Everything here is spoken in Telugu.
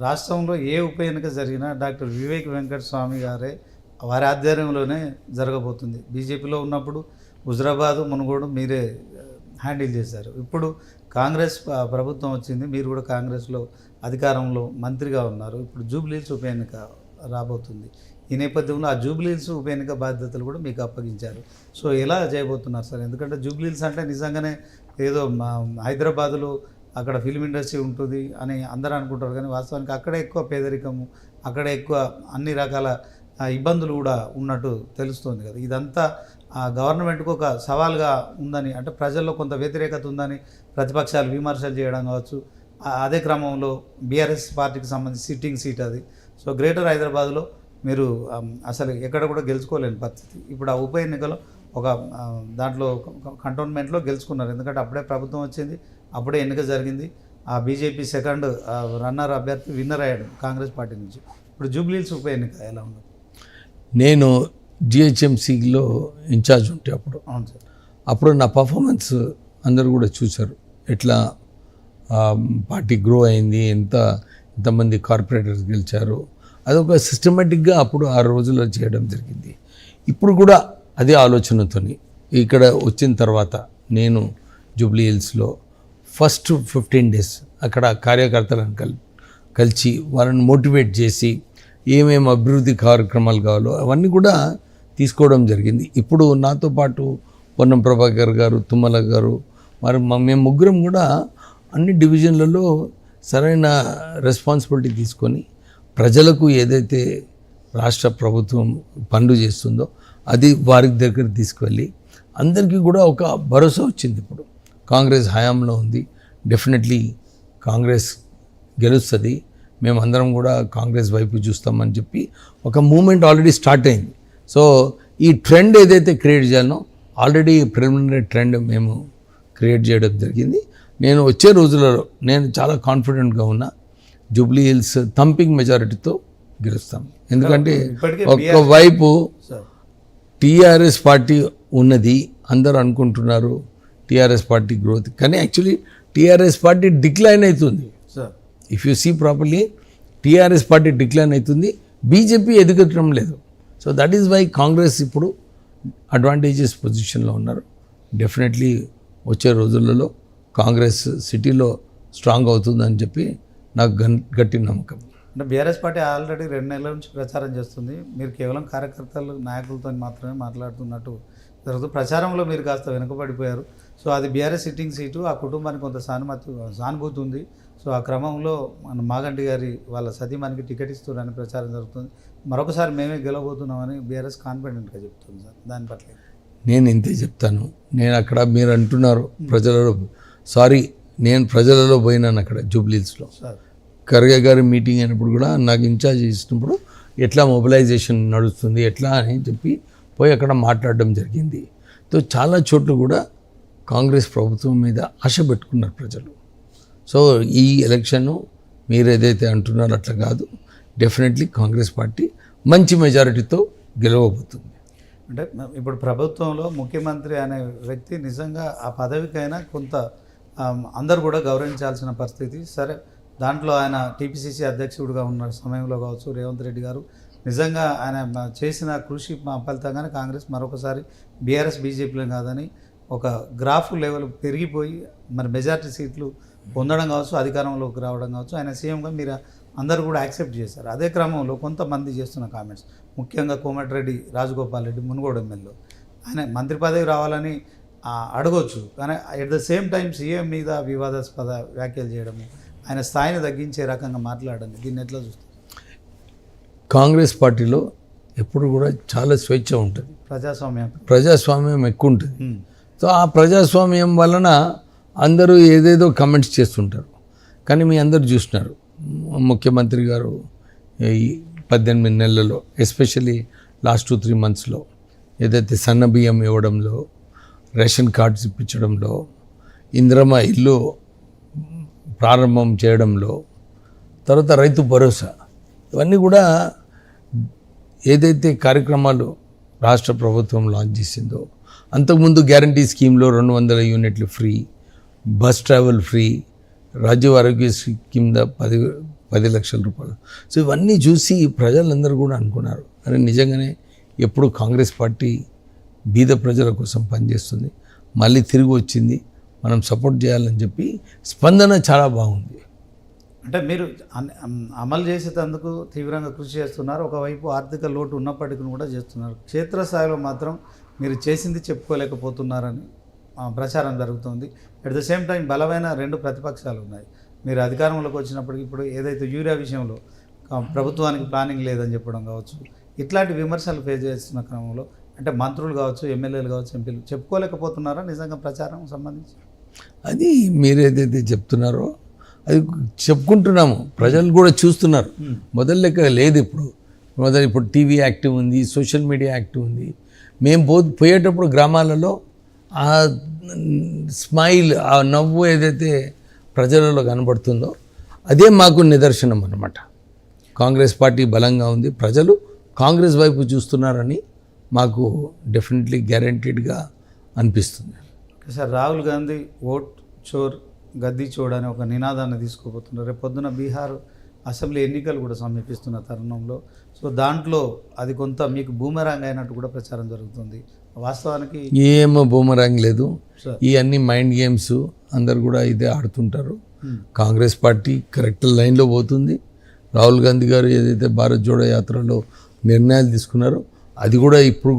రాష్ట్రంలో ఏ ఉప ఎన్నిక జరిగినా డాక్టర్ వివేక్ వెంకట స్వామి గారే వారి ఆధ్వర్యంలోనే జరగబోతుంది. బీజేపీలో ఉన్నప్పుడు హుజరాబాదు, మునుగోడు మీరే హ్యాండిల్ చేశారు. ఇప్పుడు కాంగ్రెస్ ప్రభుత్వం వచ్చింది, మీరు కూడా కాంగ్రెస్లో అధికారంలో మంత్రిగా ఉన్నారు. ఇప్పుడు జూబ్లీహిల్స్ ఉప ఎన్నిక రాబోతుంది. ఈ నేపథ్యంలో ఆ జూబ్లీహిల్స్ ఉప ఎన్నిక బాధ్యతలు కూడా మీకు అప్పగించారు. సో ఎలా చేయబోతున్నారు సార్? ఎందుకంటే జూబ్లీహిల్స్ అంటే నిజంగానే ఏదో హైదరాబాదులో అక్కడ ఫిల్మ్ ఇండస్ట్రీ ఉంటుంది అని అందరూ అనుకుంటారు, కానీ వాస్తవానికి అక్కడే ఎక్కువ పేదరికము, అక్కడే ఎక్కువ అన్ని రకాల ఇబ్బందులు కూడా ఉన్నట్టు తెలుస్తుంది కదా. ఇదంతా గవర్నమెంట్కు ఒక సవాల్గా ఉందని, అంటే ప్రజల్లో కొంత వ్యతిరేకత ఉందని ప్రతిపక్షాలు విమర్శలు చేయడం కావచ్చు. అదే క్రమంలో బీఆర్ఎస్ పార్టీకి సంబంధించి సిట్టింగ్ సీట్ అది. సో గ్రేటర్ హైదరాబాద్లో మీరు అసలు ఎక్కడ కూడా గెలుచుకోలేని పరిస్థితి. ఇప్పుడు ఆ ఉప ఎన్నికలో ఒక దాంట్లో కంటోన్మెంట్లో గెలుచుకున్నారు, ఎందుకంటే అప్పుడే ప్రభుత్వం వచ్చింది, అప్పుడే ఎన్నిక జరిగింది. ఆ బీజేపీ సెకండ్ రన్నర్ అభ్యర్థి విన్నర్ అయ్యాడు కాంగ్రెస్ పార్టీ నుంచి. ఇప్పుడు జూబ్లీహిల్స్ ఉప ఎన్నిక ఎలా ఉంది? నేను జిహెచ్ఎంసీలో ఇన్ఛార్జ్ ఉంటే అవును సార్, అప్పుడు నా పర్ఫార్మెన్స్ అందరూ కూడా చూశారు, ఎట్లా పార్టీ గ్రో అయింది, ఎంతమంది కార్పొరేటర్స్ గెలిచారు. అదొక సిస్టమేటిక్గా అప్పుడు 6 రోజుల్లో చేయడం జరిగింది. ఇప్పుడు కూడా అదే ఆలోచనతోని ఇక్కడ వచ్చిన తర్వాత నేను జూబ్లీహిల్స్లో ఫస్ట్ 15 days అక్కడ కార్యకర్తలను కలిసి వాళ్ళని మోటివేట్ చేసి ఏమేమి అభివృద్ధి కార్యక్రమాలు కావాలో అవన్నీ కూడా తీసుకోవడం జరిగింది. ఇప్పుడు నాతో పాటు పొన్నం ప్రభాకర్ గారు, తుమ్మల గారు, మరి మేము ముగ్గురం కూడా అన్ని డివిజన్లలో సరైన రెస్పాన్సిబిలిటీ తీసుకొని ప్రజలకు ఏదైతే రాష్ట్ర ప్రభుత్వం పనులు చేస్తుందో అది వారి దగ్గర తీసుకువెళ్ళి అందరికీ కూడా ఒక భరోసా వచ్చింది. ఇప్పుడు కాంగ్రెస్ హయాంలో ఉంది, డెఫినెట్లీ కాంగ్రెస్ గెలుస్తుంది, మేమందరం కూడా కాంగ్రెస్ వైపు చూస్తామని చెప్పి ఒక మూమెంట్ ఆల్రెడీ స్టార్ట్ అయింది. సో ఈ ట్రెండ్ ఏదైతే క్రియేట్ చేయాలో ఆల్రెడీ ప్రిలిమినరీ ట్రెండ్ మేము క్రియేట్ చేయడం జరిగింది. నేను వచ్చే రోజులలో నేను చాలా కాన్ఫిడెంట్గా ఉన్నా, జూబ్లీహిల్స్ థంపింగ్ మెజారిటీతో గెలుస్తాం. ఎందుకంటే ఒకవైపు టీఆర్ఎస్ పార్టీ ఉన్నది, అందరూ అనుకుంటున్నారు టీఆర్ఎస్ పార్టీ గ్రోత్, కానీ యాక్చువల్లీ టీఆర్ఎస్ పార్టీ డిక్లైన్ అవుతుంది. If you see properly TRS party decline అవుతుంది, బీజేపీ ఎదగటం లేదు. So that is why Congress ఇప్పుడు అడ్వాంటేజెస్ పొజిషన్లో ఉన్నారు. డెఫినెట్లీ వచ్చే రోజులలో కాంగ్రెస్ సిటీలో స్ట్రాంగ్ అవుతుందని చెప్పి నాకు గట్టి నమ్మకం. అంటే బీఆర్ఎస్ పార్టీ ఆల్రెడీ 2 నెలల నుంచి ప్రచారం చేస్తుంది, మీరు కేవలం కార్యకర్తలు నాయకులతో మాత్రమే మాట్లాడుతున్నట్టు జరుగుతుంది. ప్రచారంలో మీరు కాస్త వెనుకబడిపోయారు. సో అది బీఆర్ఎస్ సిట్టింగ్ సీటు, ఆ కుటుంబానికి కొంత సానుభూతి ఉంది. సో ఆ క్రమంలో మన మాగంటి గారి వాళ్ళ సతీమణికి టికెట్ ఇస్తున్నారని ప్రచారం జరుగుతుంది. మరొకసారి మేమే గెలవబోతున్నామని బీఆర్ఎస్ కాన్ఫిడెంట్గా చెప్తుంది సార్, దాని పట్ల నేను ఇంతే చెప్తాను. నేను అక్కడ మీరు అంటున్నారు ప్రజలలో, సారీ నేను ప్రజలలో పోయినాను అక్కడ జూబ్లీహిల్స్లో. ఖర్గే గారి మీటింగ్ అయినప్పుడు కూడా నాకు ఇన్ఛార్జ్ ఇచ్చినప్పుడు ఎట్లా మొబిలైజేషన్ నడుస్తుంది ఎట్లా అని చెప్పి పోయి అక్కడ మాట్లాడడం జరిగింది. సో చాలా చోట్ల కూడా కాంగ్రెస్ ప్రభుత్వం మీద ఆశ పెట్టుకున్నారు ప్రజలు. సో ఈ ఎలక్షన్ మీరు ఏదైతే అంటున్నారో అట్లా కాదు, డెఫినెట్లీ కాంగ్రెస్ పార్టీ మంచి మెజారిటీతో గెలవబోతుంది. అంటే ఇప్పుడు ప్రభుత్వంలో ముఖ్యమంత్రి అనే వ్యక్తి నిజంగా ఆ పదవికైనా కొంత అందరూ కూడా గౌరవించాల్సిన పరిస్థితి. సరే, దాంట్లో ఆయన టీపీసీసీ అధ్యక్షుడిగా ఉన్న సమయంలో కావచ్చు, రేవంత్ రెడ్డి గారు నిజంగా ఆయన చేసిన కృషి ఫలితంగానే కాంగ్రెస్ మరొకసారి బీఆర్ఎస్ బీజేపీలో కాదని ఒక గ్రాఫ్ లెవెల్ పెరిగిపోయి మరి మెజార్టీ సీట్లు పొందడం కావచ్చు, అధికారంలోకి రావడం కావచ్చు, ఆయన సీఎంగా మీరు అందరూ కూడా యాక్సెప్ట్ చేశారు. అదే క్రమంలో కొంతమంది చేస్తున్న కామెంట్స్, ముఖ్యంగా కోమటిరెడ్డి రాజగోపాల్ రెడ్డి మునుగోడు ఎమ్మెల్యే, ఆయన మంత్రి పదవి రావాలని అడగవచ్చు, కానీ at the same time CM మీద వివాదాస్పద వ్యాఖ్యలు చేయడము, ఆయన స్థాయిని తగ్గించే రకంగా మాట్లాడడం, దీన్ని ఎట్లా చూస్తారు? కాంగ్రెస్ పార్టీలో ఎప్పుడు కూడా చాలా స్వేచ్ఛ ఉంటుంది, ప్రజాస్వామ్యం ఎక్కువ ఉంటుంది. సో ఆ ప్రజాస్వామ్యం వలన అందరూ ఏదేదో కమెంట్స్ చేస్తుంటారు. కానీ మీ అందరూ చూస్తున్నారు ముఖ్యమంత్రి గారు ఈ 18 నెలలలో, ఎస్పెషల్లీ లాస్ట్ 2-3 monthsలో ఏదైతే సన్న బియ్యం ఇవ్వడంలో, రేషన్ కార్డ్స్ ఇప్పించడంలో, ఇందిరమ్మ ఇల్లు ప్రారంభం చేయడంలో, తర్వాత రైతు భరోసా, ఇవన్నీ కూడా ఏదైతే కార్యక్రమాలు రాష్ట్ర ప్రభుత్వం లాంచ్ చేసిందో, అంతకుముందు గ్యారంటీ స్కీమ్లో 200 యూనిట్లు free, bus travel free, Rajiv Aarogyasri కింద 10 లక్షల రూపాయలు. సో ఇవన్నీ చూసి ప్రజలందరూ కూడా అనుకున్నారు, అరే నిజంగానే ఎప్పుడు కాంగ్రెస్ పార్టీ బీద ప్రజల కోసం పనిచేస్తుంది, మళ్ళీ తిరిగి వచ్చింది, మనం సపోర్ట్ చేయాలని చెప్పి స్పందన చాలా బాగుంది. అంటే మీరు అమలు చేసేటందుకు తీవ్రంగా కృషి చేస్తున్నారు. ఒకవైపు ఆర్థిక లోటు ఉన్నప్పటికీ కూడా చేస్తున్నారు. క్షేత్రస్థాయిలో మాత్రం మీరు చేసింది చెప్పుకోలేకపోతున్నారని ప్రచారం జరుగుతుంది. అట్ ద సేమ్ టైం బలమైన 2 ప్రతిపక్షాలు ఉన్నాయి. మీరు అధికారంలోకి వచ్చినప్పటికీ ఇప్పుడు ఏదైతే యూరియా విషయంలో ప్రభుత్వానికి ప్లానింగ్ లేదని చెప్పడం కావచ్చు, ఇట్లాంటి విమర్శలు ఫేస్ చేస్తున్న క్రమంలో అంటే మంత్రులు కావచ్చు, ఎమ్మెల్యేలు కావచ్చు, ఎంపీలు చెప్పుకోలేకపోతున్నారా నిజంగా ప్రచారం సంబంధించి? అది మీరు ఏదైతే చెప్తున్నారో అది చెప్పుకుంటున్నాము, ప్రజలు కూడా చూస్తున్నారు. మొదలు లెక్క లేదు ఇప్పుడు టీవీ యాక్టివ్ ఉంది, సోషల్ మీడియా యాక్టివ్ ఉంది. మేము పోయేటప్పుడు గ్రామాలలో ఆ స్మైల్, ఆ నవ్వు ఏదైతే ప్రజలలో కనబడుతుందో అదే మాకు నిదర్శనం అన్నమాట. కాంగ్రెస్ పార్టీ బలంగా ఉంది, ప్రజలు కాంగ్రెస్ వైపు చూస్తున్నారని మాకు డెఫినెట్లీ గ్యారంటీడ్గా అనిపిస్తుంది. సార్, రాహుల్ గాంధీ ఓట్ చోర్ గద్దీ చోర్ అనే ఒక నినాదాన్ని తీసుకోబోతున్నారు. రేపు పొద్దున బీహార్ అసెంబ్లీ ఎన్నికలు కూడా సమీపిస్తున్న తరుణంలో సో దాంట్లో అది కొంత మీకు బూమరాంగ్ అయినట్టు కూడా ప్రచారం జరుగుతుంది. వాస్తవానికి ఏమో బూమరాంగ్ లేదు, ఈ అన్ని మైండ్ గేమ్స్ అందరు కూడా ఇదే ఆడుతుంటారు. కాంగ్రెస్ పార్టీ కరెక్ట్ లైన్లో పోతుంది. రాహుల్ గాంధీ గారు ఏదైతే భారత్ జోడో యాత్రలో నిర్ణయాలు తీసుకున్నారో అది కూడా ఇప్పుడు కూడా